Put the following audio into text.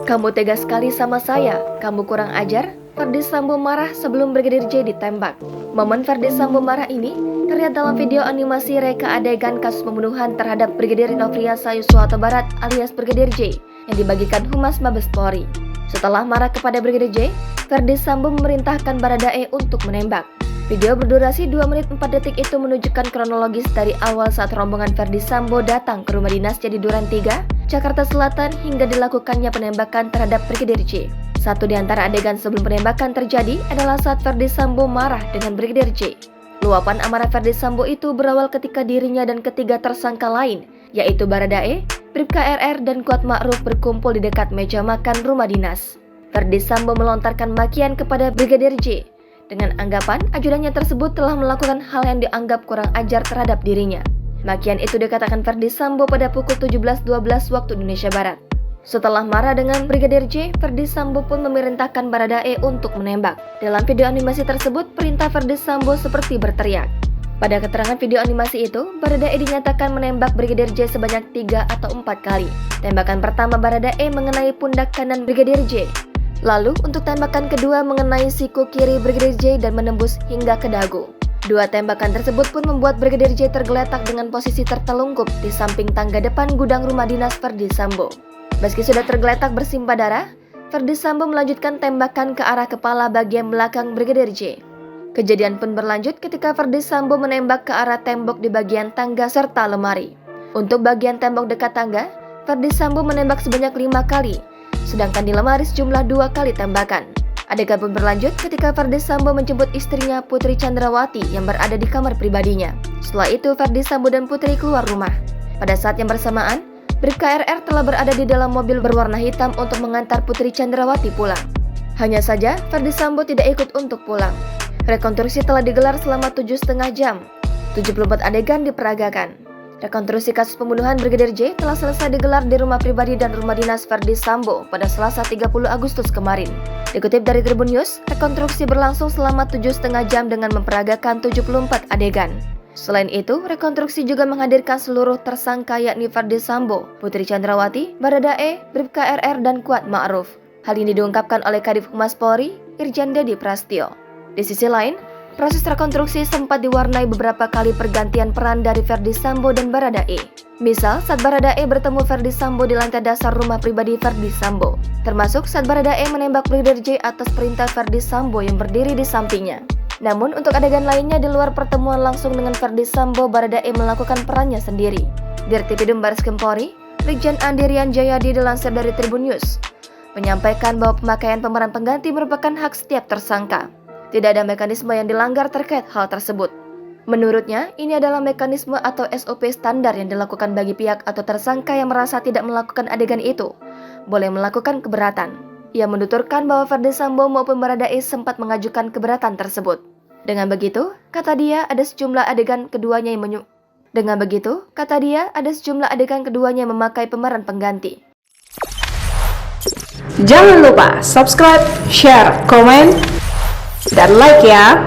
Kamu tega sekali sama saya, kamu kurang ajar. Ferdy Sambo marah sebelum Brigadir J ditembak. Momen Ferdy Sambo marah ini terlihat dalam video animasi reka adegan kasus pembunuhan terhadap Brigadir Nofriansah Yosua Huta Barat alias Brigadir J yang dibagikan Humas Mabes Polri. Setelah marah kepada Brigadir J, Ferdy Sambo memerintahkan Baradae untuk menembak. Video berdurasi 2 menit 4 detik itu menunjukkan kronologis dari awal saat rombongan Ferdy Sambo datang ke rumah dinasnya di Duren 3, Jakarta Selatan hingga dilakukannya penembakan terhadap Brigadir J. Satu di antara adegan sebelum penembakan terjadi adalah saat Ferdy Sambo marah dengan Brigadir J. Luapan amarah Ferdy Sambo itu berawal ketika dirinya dan ketiga tersangka lain, yaitu Baradae, Bribka RR, dan Kuat Ma'ruf berkumpul di dekat meja makan rumah dinas. Ferdy Sambo melontarkan makian kepada Brigadir J dengan anggapan ajudannya tersebut telah melakukan hal yang dianggap kurang ajar terhadap dirinya. Makian itu dikatakan Ferdy Sambo pada pukul 17.12 waktu Indonesia Barat. Setelah marah dengan Brigadir J, Ferdy Sambo pun memerintahkan Baradae untuk menembak. Dalam video animasi tersebut, perintah Ferdy Sambo seperti berteriak. Pada keterangan video animasi itu, Baradae dinyatakan menembak Brigadir J sebanyak 3 atau 4 kali. Tembakan pertama Baradae mengenai pundak kanan Brigadir J. Lalu untuk tembakan kedua mengenai siku kiri Brigadir J dan menembus hingga ke dagu. Dua tembakan tersebut pun membuat Brigadir J tergeletak dengan posisi tertelungkup di samping tangga depan gudang rumah dinas Ferdy Sambo. Meski sudah tergeletak bersimbah darah, Ferdy Sambo melanjutkan tembakan ke arah kepala bagian belakang Brigadir J. Kejadian pun berlanjut ketika Ferdy Sambo menembak ke arah tembok di bagian tangga serta lemari. Untuk bagian tembok dekat tangga, Ferdy Sambo menembak sebanyak 5 kali, sedangkan di lemari sejumlah 2 kali tembakan. Adegan pun berlanjut ketika Ferdy Sambo menjemput istrinya Putri Chandrawati yang berada di kamar pribadinya. Setelah itu Ferdy Sambo dan Putri keluar rumah. Pada saat yang bersamaan, Bribka RR telah berada di dalam mobil berwarna hitam untuk mengantar Putri Chandrawati pulang. Hanya saja, Ferdy Sambo tidak ikut untuk pulang. Rekonstruksi telah digelar selama 7,5 jam. 74 adegan diperagakan. Rekonstruksi kasus pembunuhan Brigadir J telah selesai digelar di rumah pribadi dan rumah dinas Ferdy Sambo pada Selasa 30 Agustus kemarin. Dikutip dari Tribun News, rekonstruksi berlangsung selama 7,5 jam dengan memperagakan 74 adegan. Selain itu, rekonstruksi juga menghadirkan seluruh tersangka yakni Ferdy Sambo, Putri Chandrawati, Baradae, Bribka RR, dan Kuat Ma'ruf. Hal ini diungkapkan oleh Kadif Humas Polri, Irjen Dedi Prastyo. Di sisi lain, proses rekonstruksi sempat diwarnai beberapa kali pergantian peran dari Ferdy Sambo dan Baradae. Misal, saat Baradae bertemu Ferdy Sambo di lantai dasar rumah pribadi Ferdy Sambo, termasuk saat Baradae menembak Brigadir J atas perintah Ferdy Sambo yang berdiri di sampingnya. Namun, untuk adegan lainnya di luar pertemuan langsung dengan Ferdy Sambo, Baradae melakukan perannya sendiri. Dirtipidum Barreskrim Polri, Brigjen Andirian Jayadi dilansir dari Tribun News, menyampaikan bahwa pemakaian pemeran pengganti merupakan hak setiap tersangka. Tidak ada mekanisme yang dilanggar terkait hal tersebut. Menurutnya, ini adalah mekanisme atau SOP standar yang dilakukan bagi pihak atau tersangka yang merasa tidak melakukan adegan itu, boleh melakukan keberatan. Ia menuturkan bahwa Ferdy Sambo maupun Baradae sempat mengajukan keberatan tersebut. Dengan begitu, kata dia ada sejumlah adegan keduanya yang memakai pemeran pengganti. Jangan lupa subscribe, share, komen, dan like ya.